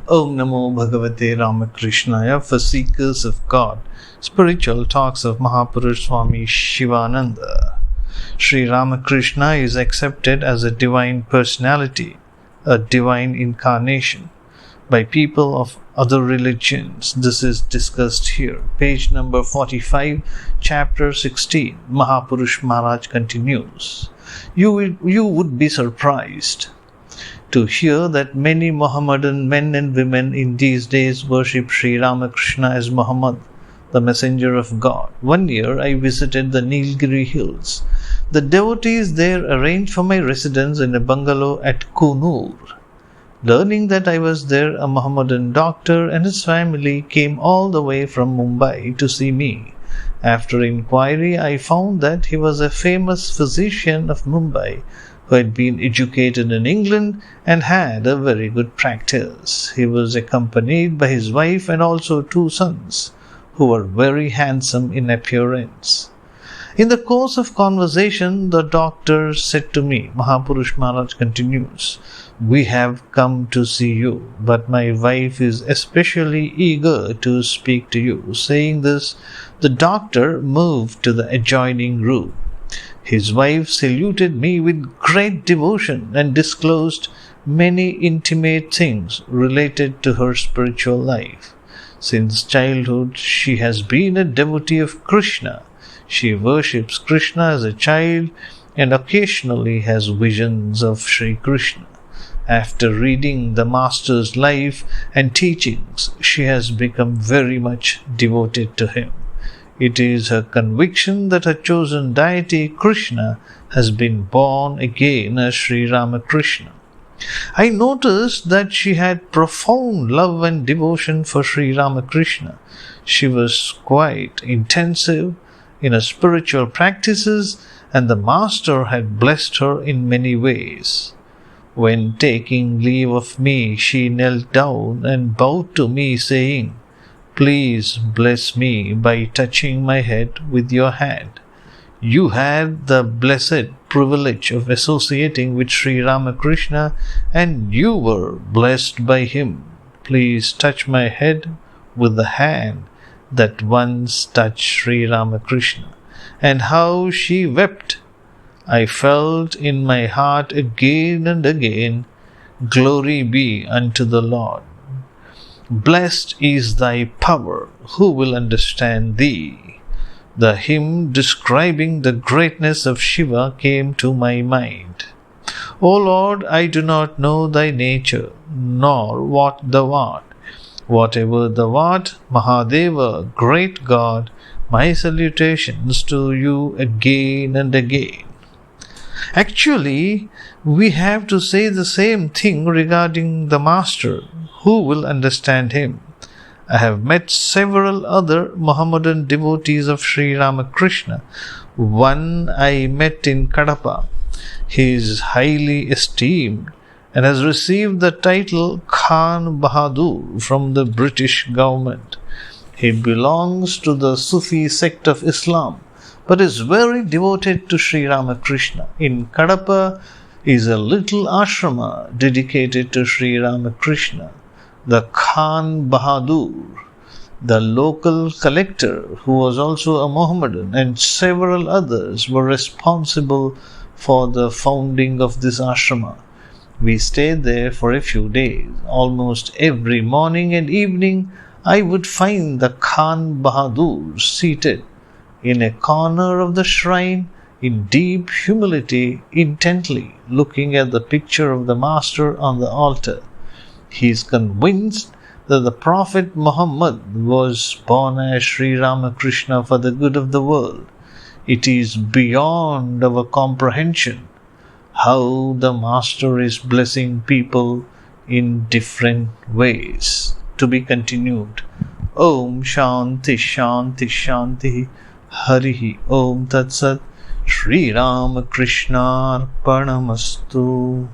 Om Namo Bhagavate Ramakrishnaya for seekers of God. Spiritual talks of Mahapurush Swami Shivananda. Sri Ramakrishna is accepted as a divine personality, a divine incarnation, by people of other religions. This is discussed here. Page number 45, chapter 16. Mahapurush Maharaj continues. You would be surprised to hear that many Mohammedan men and women in these days worship Sri Ramakrishna as Muhammad, the messenger of God. One year I visited the Nilgiri hills. The devotees there arranged for my residence in a bungalow at Kunur. Learning that I was there, a Mohammedan doctor and his family came all the way from Mumbai to see me. After inquiry, I found that he was a famous physician of Mumbai who had been educated in England and had a very good practice. He was accompanied by his wife and also two sons, who were very handsome in appearance. In the course of conversation, the doctor said to me, Mahapurush Maharaj continues, "We have come to see you, but my wife is especially eager to speak to you." Saying this, the doctor moved to the adjoining room. His wife saluted me with great devotion and disclosed many intimate things related to her spiritual life. Since childhood, she has been a devotee of Krishna. She worships Krishna as a child and occasionally has visions of Sri Krishna. After reading the Master's life and teachings, she has become very much devoted to him. It is her conviction that her chosen deity, Krishna, has been born again as Sri Ramakrishna. I noticed that she had profound love and devotion for Sri Ramakrishna. She was quite intensive in her spiritual practices, and the Master had blessed her in many ways. When taking leave of me, she knelt down and bowed to me, saying, "Please bless me by touching my head with your hand. You had the blessed privilege of associating with Sri Ramakrishna and you were blessed by him. Please touch my head with the hand that once touched Sri Ramakrishna." And how she wept! I felt in my heart again and again, "Glory be unto the Lord. Blessed is thy power, who will understand thee?" The hymn describing the greatness of Shiva came to my mind. "O Lord, I do not know thy nature, nor what thou art. Whatever thou art, Mahadeva, great God, my salutations to you again and again." Actually, we have to say the same thing regarding the Master. Who will understand him? I have met several other Mohammedan devotees of Sri Ramakrishna. One I met in Kadapa. He is highly esteemed and has received the title Khan Bahadur from the British government. He belongs to the Sufi sect of Islam, but is very devoted to Sri Ramakrishna. In Kadapa is a little ashrama dedicated to Sri Ramakrishna. The Khan Bahadur, the local collector, who was also a Mohammedan, and several others were responsible for the founding of this ashrama. We stayed there for a few days. Almost every morning and evening I would find the Khan Bahadur seated in a corner of the shrine in deep humility, intently looking at the picture of the Master on the altar. He is convinced that the Prophet Muhammad was born as Sri Ramakrishna for the good of the world. It is beyond our comprehension how the Master is blessing people in different ways. To be continued. Om Shanti Shanti Shanti Harihi Om Tat Sat Sri Ramakrishna Arpanamastu.